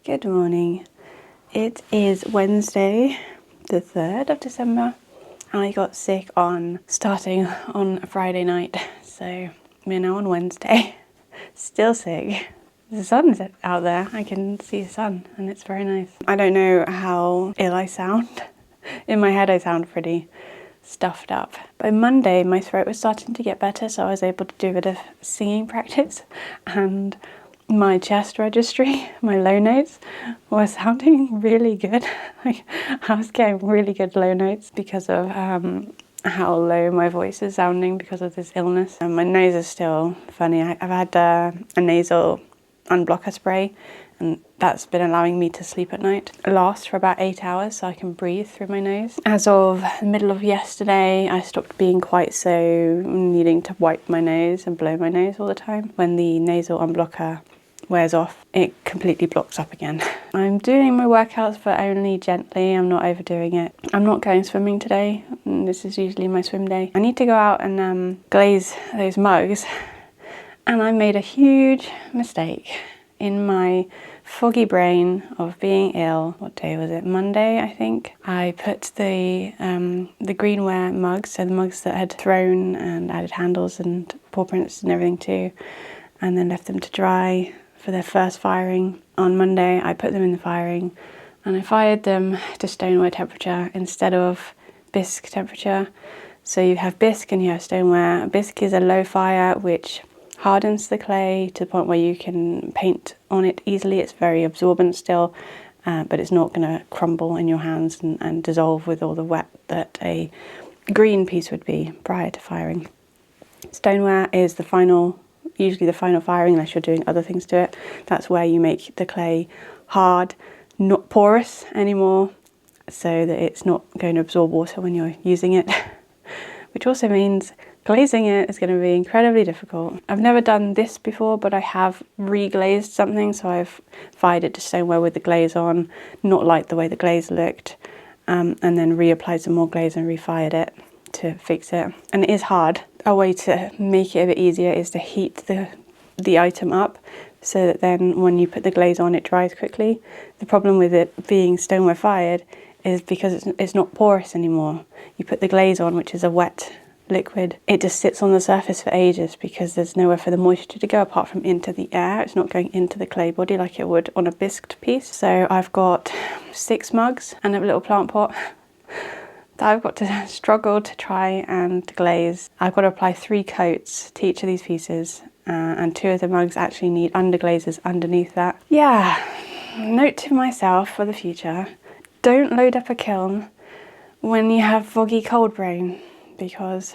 Good morning. It is Wednesday, the 3rd of December. I got sick starting on a Friday night, so we're now on Wednesday. Still sick. The sun's out there. I can see the sun and it's very nice. I don't know how ill I sound. In my head I sound pretty stuffed up. By Monday my throat was starting to get better, so I was able to do a bit of singing practice, and my chest registry, my low notes, were sounding really good. I was getting really good low notes because of how low my voice is sounding because of this illness. And my nose is still funny. I've had a nasal unblocker spray, and that's been allowing me to sleep at night. It lasts for about 8 hours, so I can breathe through my nose. As of the middle of yesterday, I stopped being quite so needing to wipe my nose and blow my nose all the time. When the nasal unblocker wears off, it completely blocks up again. I'm doing my workouts, but only gently. I'm not overdoing it. I'm not going swimming today. This is usually my swim day. I need to go out and glaze those mugs, and I made a huge mistake in my foggy brain of being ill. What day was it? Monday, I think. I put the greenware mugs, so the mugs that had thrown and added handles and paw prints and everything too, and then left them to dry for their first firing. On Monday I put them in the firing and I fired them to stoneware temperature instead of bisque temperature. So you have bisque and you have stoneware. Bisque is a low fire which hardens the clay to the point where you can paint on it easily. It's very absorbent still, but it's not going to crumble in your hands and dissolve with all the wet that a green piece would be prior to firing. Stoneware is usually the final firing, unless you're doing other things to it. That's where you make the clay hard, not porous anymore, so that it's not going to absorb water when you're using it, which also means glazing it is going to be incredibly difficult. I've never done this before, but I have reglazed something, so I've fired it to stoneware with the glaze on, not like the way the glaze looked, and then reapplied some more glaze and refired it to fix it. And it is hard. A way to make it a bit easier is to heat the item up so that then when you put the glaze on it dries quickly. The problem with it being stoneware fired is because it's not porous anymore. You put the glaze on, which is a wet liquid, it just sits on the surface for ages because there's nowhere for the moisture to go apart from into the air. It's not going into the clay body like it would on a bisqued piece. So I've got 6 mugs and a little plant pot that I've got to struggle to try and glaze. I've got to apply 3 coats to each of these pieces, and 2 of the mugs actually need underglazes underneath that. Yeah, note to myself for the future, don't load up a kiln when you have foggy cold brain, because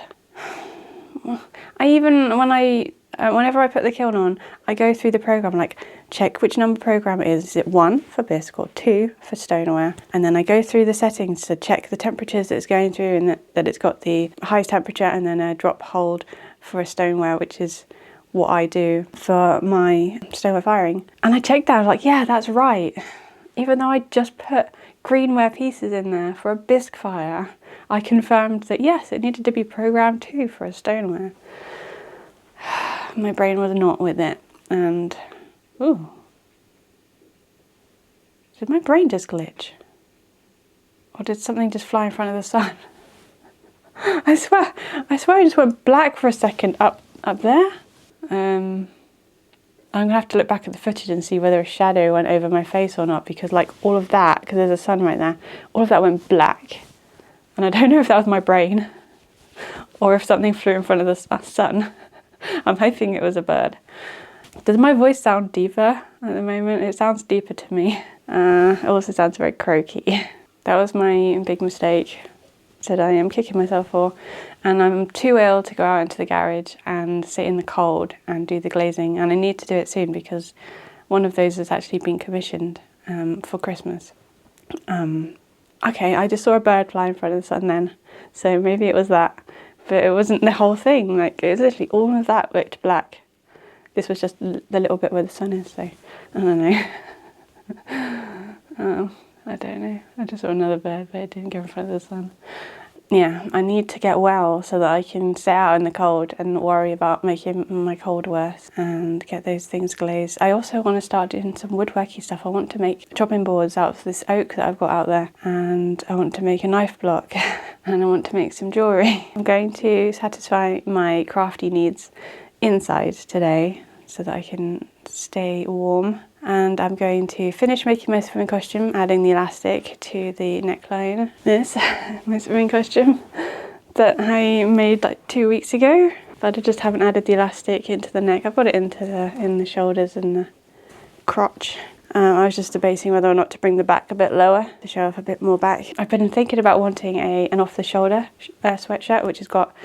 whenever I put the kiln on, I go through the program, like check which number program it is. Is it 1 for bisque or 2 for stoneware? And then I go through the settings to check the temperatures that it's going through, and that it's got the highest temperature and then a drop hold for a stoneware, which is what I do for my stoneware firing. And I checked that, I was like, yeah, that's right. Even though I just put greenware pieces in there for a bisque fire, I confirmed that yes, it needed to be programmed too for a stoneware. My brain was not with it, and ooh, did my brain just glitch? Or did something just fly in front of the sun? I swear I just went black for a second up there. I'm gonna have to look back at the footage and see whether a shadow went over my face or not, because like all of that, because there's a sun right there, all of that went black. And I don't know if that was my brain or if something flew in front of the sun. I'm hoping it was a bird. Does my voice sound deeper at the moment? It sounds deeper to me. It also sounds very croaky. That was my big mistake that I am kicking myself for. And I'm too ill to go out into the garage and sit in the cold and do the glazing. And I need to do it soon because one of those has actually been commissioned for Christmas. Okay, I just saw a bird fly in front of the sun then. So maybe it was that. But it wasn't the whole thing. Like, it was literally all of that looked black. This was just the little bit where the sun is, so I don't know. I don't know. I just saw another bird, but it didn't go in front of the sun. yeah, I need to get well so that I can stay out in the cold and worry about making my cold worse and get those things glazed. I also want to start doing some woodworky stuff. I want to make chopping boards out of this oak that I've got out there, and I want to make a knife block and I want to make some jewellery. I'm going to satisfy my crafty needs inside today so that I can stay warm. And I'm going to finish making my swimming costume, adding the elastic to the neckline. This, my swimming costume that I made like 2 weeks ago, but I just haven't added the elastic into the neck. I've got it in the shoulders and the crotch. I was just debating whether or not to bring the back a bit lower to show off a bit more back. I've been thinking about wanting an off-the-shoulder sweatshirt, which has got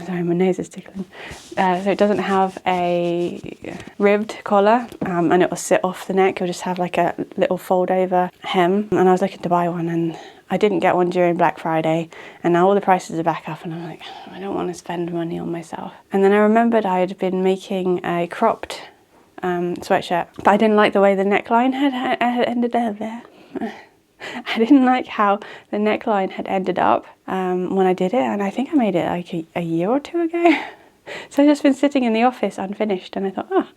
sorry, my nose is tickling. So it doesn't have a ribbed collar, and it will sit off the neck. It'll just have like a little fold over hem. And I was looking to buy one, and I didn't get one during Black Friday, and now all the prices are back up, and I'm like, I don't want to spend money on myself. And then I remembered I had been making a cropped sweatshirt, but I didn't like the way the neckline had ended up there. I didn't like how the neckline had ended up when I did it, and I think I made it like a year or two ago. So I've just been sitting in the office unfinished, and I thought, oh,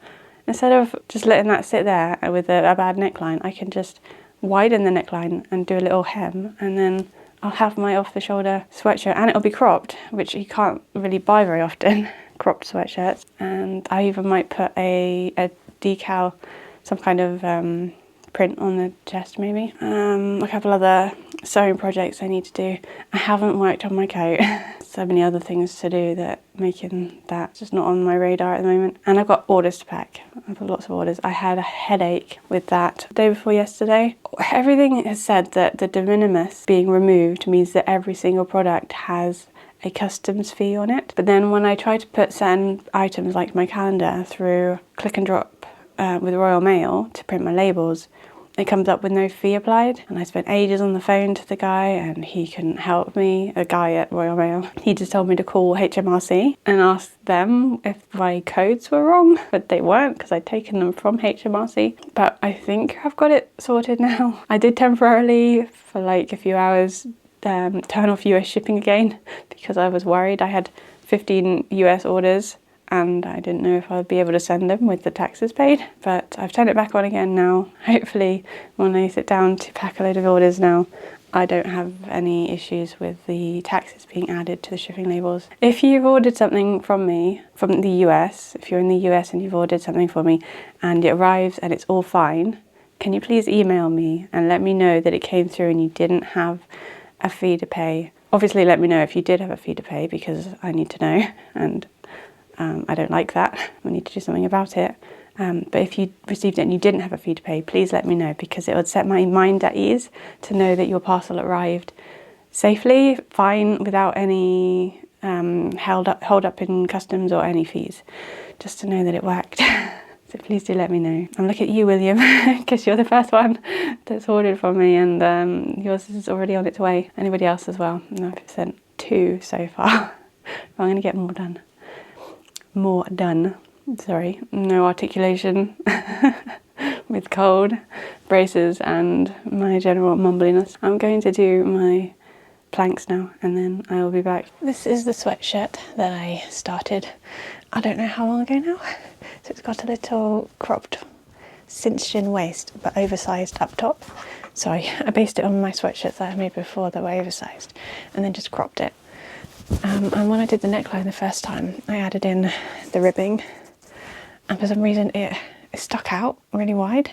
instead of just letting that sit there with a bad neckline, I can just widen the neckline and do a little hem, and then I'll have my off-the-shoulder sweatshirt, and it'll be cropped, which you can't really buy very often, cropped sweatshirts. And I even might put a decal, some kind of print on the chest maybe. A couple other sewing projects I need to do. I haven't worked on my coat. So many other things to do that making that just not on my radar at the moment. And I've got orders to pack. I've got lots of orders. I had a headache with that the day before yesterday. Everything has said that the de minimis being removed means that every single product has a customs fee on it. But then when I try to put certain items like my calendar through click and drop with Royal Mail to print my labels, it comes up with no fee applied. And I spent ages on the phone to the guy, and he couldn't help me, a guy at Royal Mail. He just told me to call HMRC and ask them if my codes were wrong, but they weren't because I'd taken them from HMRC. But I think I've got it sorted now. I did temporarily, for like a few hours, turn off US shipping again because I was worried. I had 15 US orders and I didn't know if I would be able to send them with the taxes paid, but I've turned it back on again now. Hopefully when I sit down to pack a load of orders now, I don't have any issues with the taxes being added to the shipping labels. If you've ordered something from me from the US, if you're in the US and you've ordered something for me and it arrives and it's all fine, can you please email me and let me know that it came through and you didn't have a fee to pay? Obviously let me know if you did have a fee to pay because I need to know, and I don't like that. We need to do something about it. But if you received it and you didn't have a fee to pay, please let me know, because it would set my mind at ease to know that your parcel arrived safely, fine, without any hold up in customs or any fees, just to know that it worked. So please do let me know. And look at you, William, because you're the first one that's ordered from me, and yours is already on its way. Anybody else as well? No, I've sent 2 so far. I'm going to get more done. Sorry, no articulation with cold, braces and my general mumbliness. I'm going to do my planks now and then I will be back. This is the sweatshirt that I started, I don't know how long ago now. So it's got a little cropped cinched-in waist but oversized up top. So I based it on my sweatshirts that I made before that were oversized and then just cropped it. And when I did the neckline the first time, I added in the ribbing, and for some reason it stuck out really wide,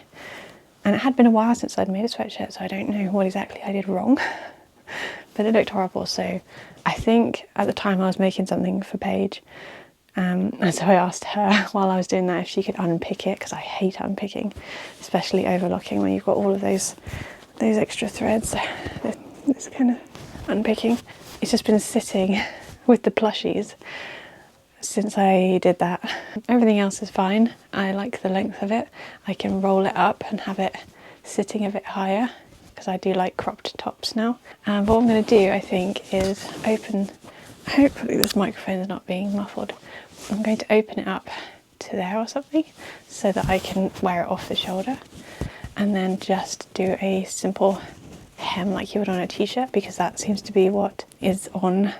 and it had been a while since I'd made a sweatshirt, so I don't know what exactly I did wrong, but it looked horrible. So I think at the time I was making something for Paige, and so I asked her while I was doing that if she could unpick it, because I hate unpicking, especially overlocking when you've got all of those extra threads. This kind of unpicking. It's just been sitting with the plushies since I did that. Everything else is fine. I like the length of it. I can roll it up and have it sitting a bit higher because I do like cropped tops now. But what I'm going to do, I think, is open, hopefully this microphone is not being muffled. I'm going to open it up to there or something so that I can wear it off the shoulder, and then just do a simple hem like you would on a t-shirt, because that seems to be what is on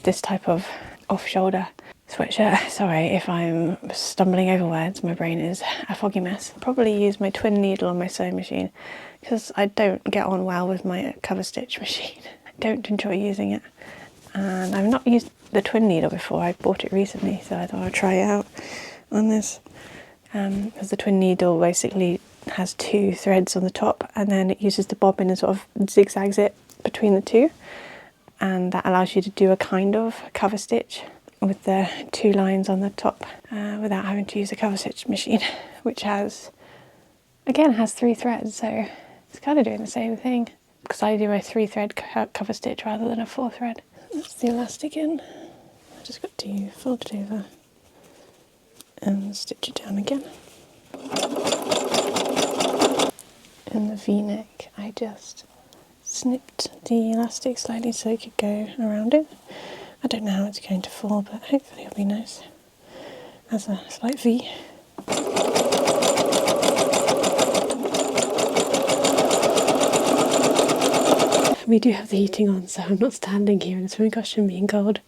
this type of off-shoulder sweatshirt. Sorry if I'm stumbling over words, my brain is a foggy mess. I'll probably use my twin needle on my sewing machine because I don't get on well with my cover stitch machine. I don't enjoy using it, and I've not used the twin needle before. I bought it recently, so I thought I'd try it out on this, because the twin needle basically has 2 threads on the top, and then it uses the bobbin and sort of zigzags it between the 2, and that allows you to do a kind of cover stitch with the 2 lines on the top without having to use a cover stitch machine, which has 3 threads, so it's kind of doing the same thing, because I do a 3-thread cover stitch rather than a 4-thread. That's the elastic in. I just got to fold it over and stitch it down again. In the V-neck, I just snipped the elastic slightly so it could go around it. I don't know how it's going to fall, but hopefully it'll be nice as a slight V. We do have the heating on, so I'm not standing here in the swimming costume being cold.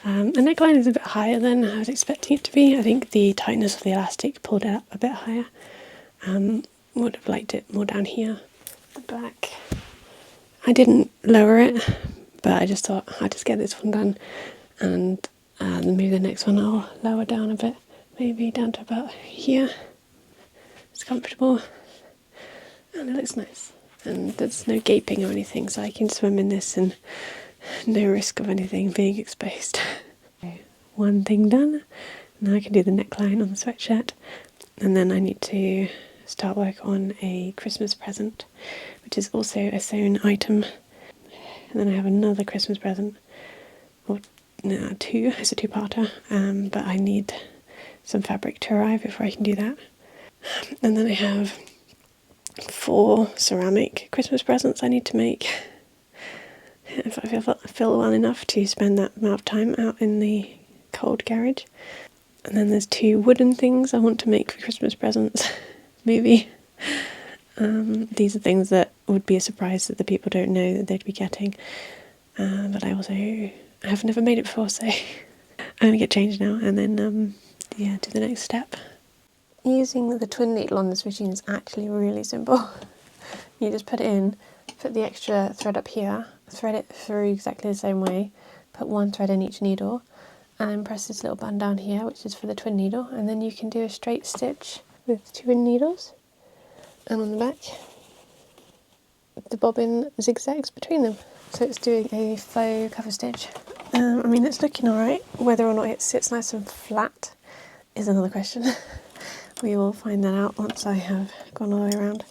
The neckline is a bit higher than I was expecting it to be. I think the tightness of the elastic pulled it up a bit higher. Would have liked it more down here. The back, I didn't lower it, but I just thought I'd just get this one done, and maybe the next one I'll lower down a bit, maybe down to about here. It's comfortable and it looks nice, and there's no gaping or anything, so I can swim in this and no risk of anything being exposed. One thing done. Now I can do the neckline on the sweatshirt, and then I need to start work on a Christmas present, which is also a sewn item. And then I have another Christmas present, or no, 2, it's a 2-parter, but I need some fabric to arrive before I can do that. And then I have 4 ceramic Christmas presents I need to make. If I feel well enough to spend that amount of time out in the cold garage. And then there's 2 wooden things I want to make for Christmas presents, maybe. These are things that would be a surprise that the people don't know that they'd be getting. But I have never made it before, so I'm going to get changed now and then do the next step. Using the twin needle on this machine is actually really simple. You just put it in, put the extra thread up here, thread it through exactly the same way, put 1 thread in each needle, and then press this little button down here, which is for the twin needle, and then you can do a straight stitch with twin needles. And on the back, the bobbin zigzags between them, so it's doing a faux cover stitch. I mean, it's looking alright. Whether or not it sits nice and flat is another question. We will find that out once I have gone all the way around.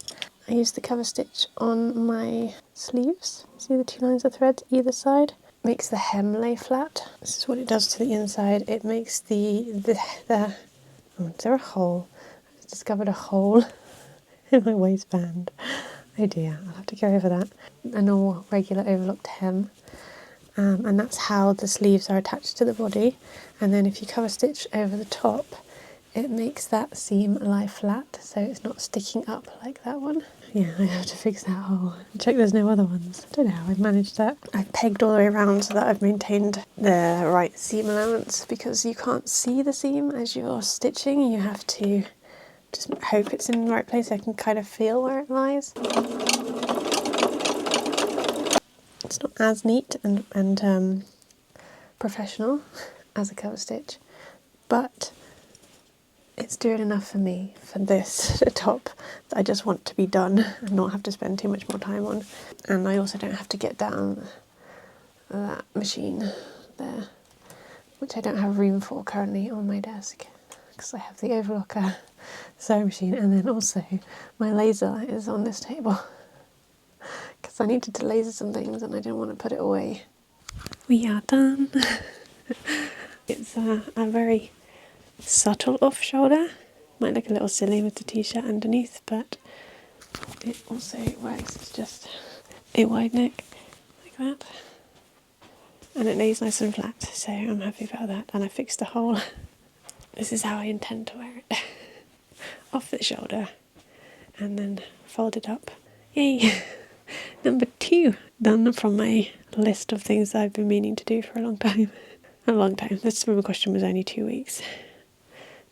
I used the cover stitch on my sleeves. See the 2 lines of thread either side? Makes the hem lay flat. This is what it does to the inside. It makes oh, is there a hole? I've discovered a hole in my waistband. Oh dear, I'll have to go over that. A normal, regular overlocked hem. And that's how the sleeves are attached to the body. And then if you cover stitch over the top, it makes that seam lie flat, so it's not sticking up like that one. Yeah, I have to fix that hole. Check there's no other ones. I don't know how I've managed that. I've pegged all the way around so that I've maintained the right seam allowance, because you can't see the seam as you're stitching. You have to just hope it's in the right place. I can kind of feel where it lies. It's not as neat and professional as a cover stitch, but it's doing enough for me for this top that I just want to be done and not have to spend too much more time on. And I also don't have to get down that machine there, which I don't have room for currently on my desk, because I have the overlocker sewing machine, and then also my laser is on this table because I needed to laser some things and I didn't want to put it away. We are done. It's a very subtle off shoulder. Might look a little silly with the t-shirt underneath, but it also works. It's just a wide neck like that, and it lays nice and flat, so I'm happy about that. And I fixed the hole. This is how I intend to wear it. Off the shoulder and then fold it up. Yay! Number 2 done from my list of things that I've been meaning to do for a long time. A long time. This swimming costume was only 2 weeks.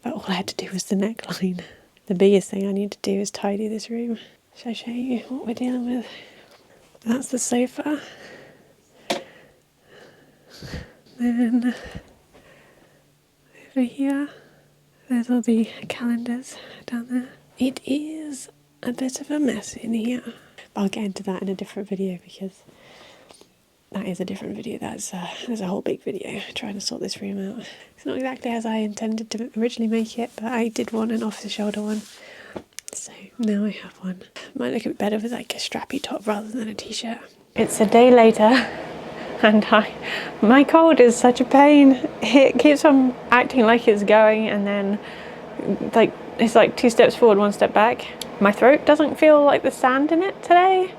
But all I had to do was the neckline. The biggest thing I need to do is tidy this room. Shall I show you what we're dealing with? That's the sofa. Then over here, there's all the calendars down there. It is a bit of a mess in here. But I'll get into that in a different video because that is a different video. There's a whole big video trying to sort this room out. It's not exactly as I intended to originally make it, but I did want an off-the-shoulder one. So now I have one. Might look a bit better with like a strappy top rather than a t-shirt. It's a day later and my cold is such a pain. It keeps on acting like it's going and then it's like 2 steps forward, 1 step back. My throat doesn't feel like the sand in it today.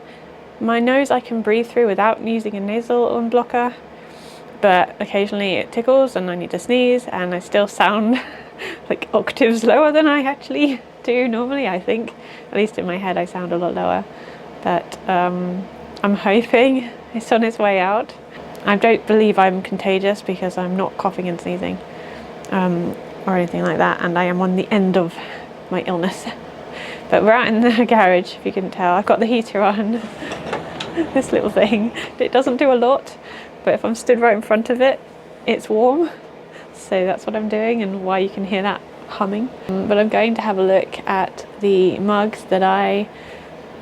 My nose I can breathe through without using a nasal unblocker, but occasionally it tickles and I need to sneeze and I still sound like octaves lower than I actually do normally, I think. At least in my head I sound a lot lower, but I'm hoping it's on its way out. I don't believe I'm contagious because I'm not coughing and sneezing or anything like that, and I am on the end of my illness. But we're out in the garage, if you couldn't tell. I've got the heater on, this little thing. It doesn't do a lot, but if I'm stood right in front of it, it's warm. So that's what I'm doing and why you can hear that humming. But I'm going to have a look at the mugs that I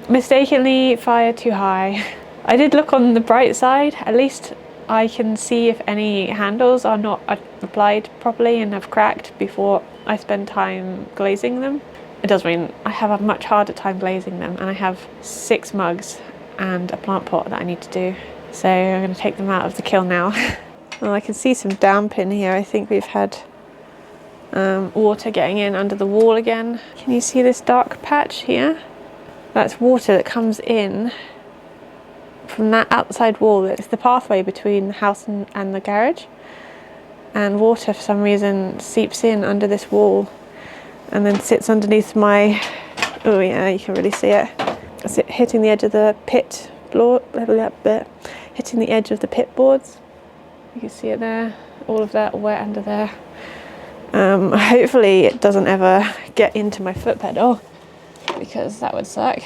mistakenly fired too high. I did look on the bright side. At least I can see if any handles are not applied properly and have cracked before I spend time glazing them. It does mean I have a much harder time glazing them, and I have 6 mugs and a plant pot that I need to do. So I'm going to take them out of the kiln now. Well, I can see some damp in here. I think we've had water getting in under the wall again. Can you see this dark patch here? That's water that comes in from that outside wall. It's the pathway between the house and the garage. And water for some reason seeps in under this wall and then sits underneath my, oh yeah, you can really see it. It's hitting the edge of the pit floor, hitting the edge of the pit boards. You can see it there, all of that wet under there. Hopefully it doesn't ever get into my foot pedal because that would suck.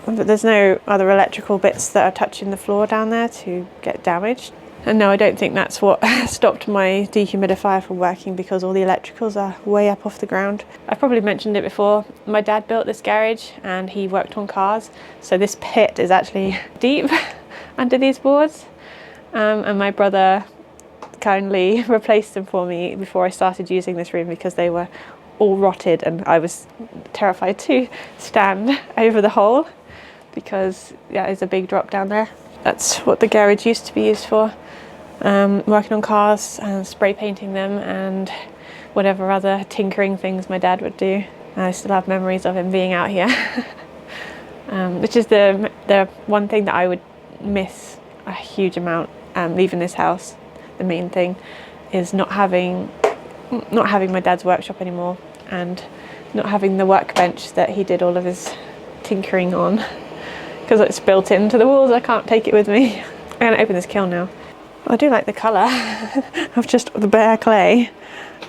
But there's no other electrical bits that are touching the floor down there to get damaged. And no, I don't think that's what stopped my dehumidifier from working because all the electricals are way up off the ground. I've probably mentioned it before. My dad built this garage and he worked on cars. So this pit is actually deep under these boards. And my brother kindly replaced them for me before I started using this room because they were all rotted and I was terrified to stand over the hole because yeah, there's a big drop down there. That's what the garage used to be used for. Working on cars and spray painting them and whatever other tinkering things my dad would do. I still have memories of him being out here. Which is the one thing that I would miss a huge amount leaving this house. The main thing is not having my dad's workshop anymore and not having the workbench that he did all of his tinkering on because it's built into the walls. I can't take it with me. I'm going to open this kiln now. I do like the colour of just the bare clay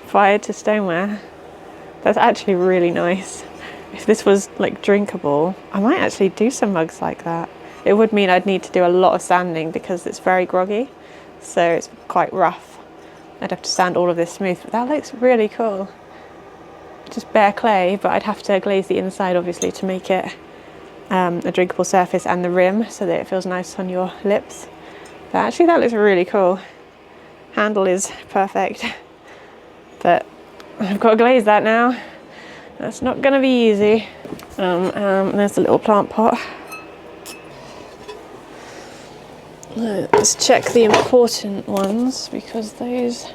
fired to stoneware. That's actually really nice. If this was like drinkable, I might actually do some mugs like that. It would mean I'd need to do a lot of sanding because it's very groggy, so it's quite rough. I'd have to sand all of this smooth, but that looks really cool. Just bare clay, but I'd have to glaze the inside obviously to make it a drinkable surface and the rim so that it feels nice on your lips. But actually that looks really cool. Handle is perfect, but I've got to glaze that now. That's not going to be easy. There's the little plant pot. Let's check the important ones because those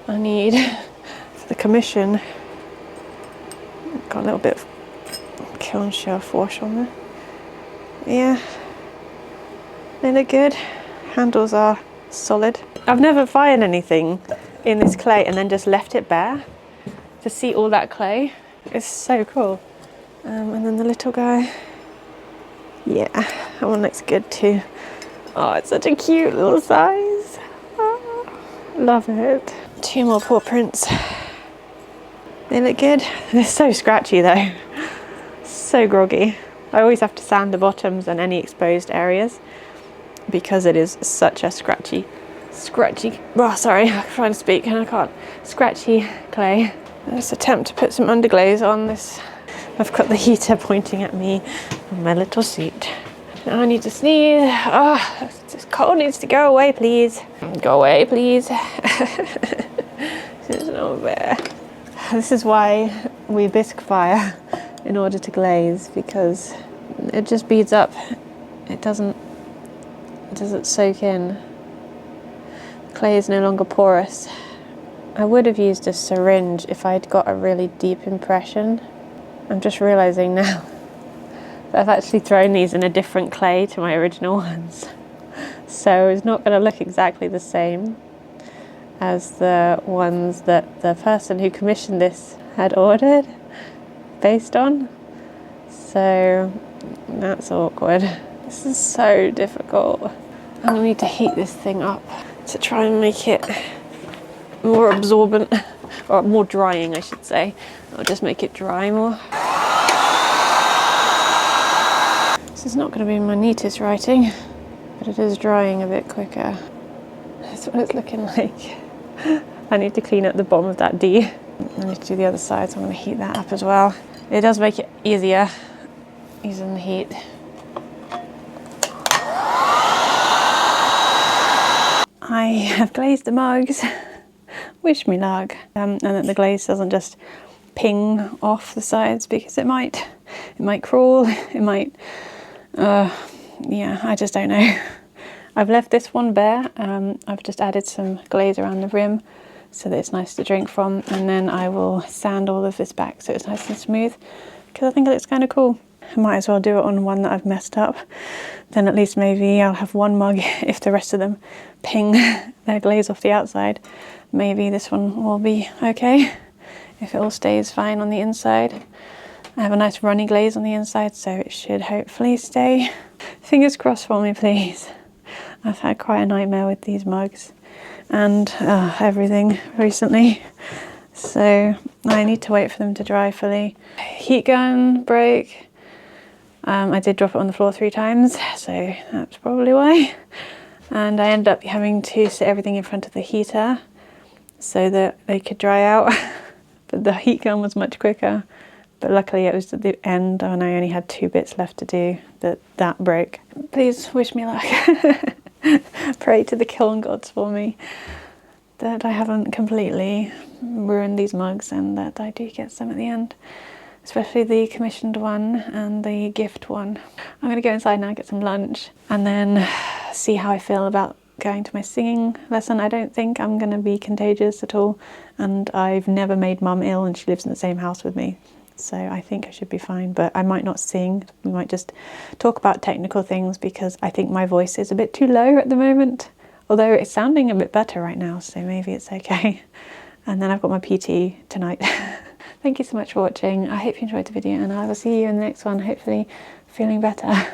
I need for the commission. Got a little bit of kiln shelf wash on there. Yeah, they look good. Handles are solid. I've never fired anything in this clay and then just left it bare. To see all that clay is so cool. And then the little guy. Yeah, that one looks good too. Oh, it's such a cute little size. Oh, love it. 2 more paw prints. They look good. They're so scratchy though. So groggy. I always have to sand the bottoms and any exposed areas because it is such a scratchy, oh sorry, I'm trying to speak and I can't. Scratchy clay. Let's attempt to put some underglaze on this. I've got the heater pointing at me on my little seat. Now I need to sneeze. Oh, this cold needs to go away, please. Go away, please. This is not fair. This is why we bisque fire in order to glaze, because it just beads up. It doesn't soak in. The clay is no longer porous. I would have used a syringe if I'd got a really deep impression. I'm just realising now that I've actually thrown these in a different clay to my original ones. So it's not going to look exactly the same as the ones that the person who commissioned this had ordered based on. So that's awkward. This is so difficult. I need to heat this thing up to try and make it more absorbent, or more drying I should say. I'll just make it dry more. This is not going to be my neatest writing, but it is drying a bit quicker. That's what it's looking like. I need to clean up the bottom of that D. I need to do the other side, so I'm going to heat that up as well. It does make it easier using the heat. I have glazed the mugs. Wish me luck. And that the glaze doesn't just ping off the sides, because it might crawl, it might, yeah, I just don't know. I've left this one bare. I've just added some glaze around the rim so that it's nice to drink from, and then I will sand all of this back so it's nice and smooth, because I think it looks kind of cool. I might as well do it on one that I've messed up. Then at least maybe I'll have one mug if the rest of them ping their glaze off the outside. Maybe this one will be okay if it all stays fine on the inside. I have a nice runny glaze on the inside, so it should hopefully stay. Fingers crossed for me, please. I've had quite a nightmare with these mugs and everything recently, so I need to wait for them to dry fully. Heat gun broke. I did drop it on the floor 3 times, so that's probably why. And I ended up having to sit everything in front of the heater so that they could dry out. But the heat gun was much quicker. But luckily it was at the end and I only had 2 bits left to do that broke. Please wish me luck. Pray to the kiln gods for me that I haven't completely ruined these mugs and that I do get some at the end. Especially the commissioned one and the gift one. I'm going to go inside now, get some lunch, and then see how I feel about going to my singing lesson. I don't think I'm going to be contagious at all, and I've never made mum ill and she lives in the same house with me. So I think I should be fine, but I might not sing. We might just talk about technical things because I think my voice is a bit too low at the moment. Although it's sounding a bit better right now, so maybe it's okay. And then I've got my PT tonight. Thank you so much for watching. I hope you enjoyed the video and I will see you in the next one, hopefully feeling better.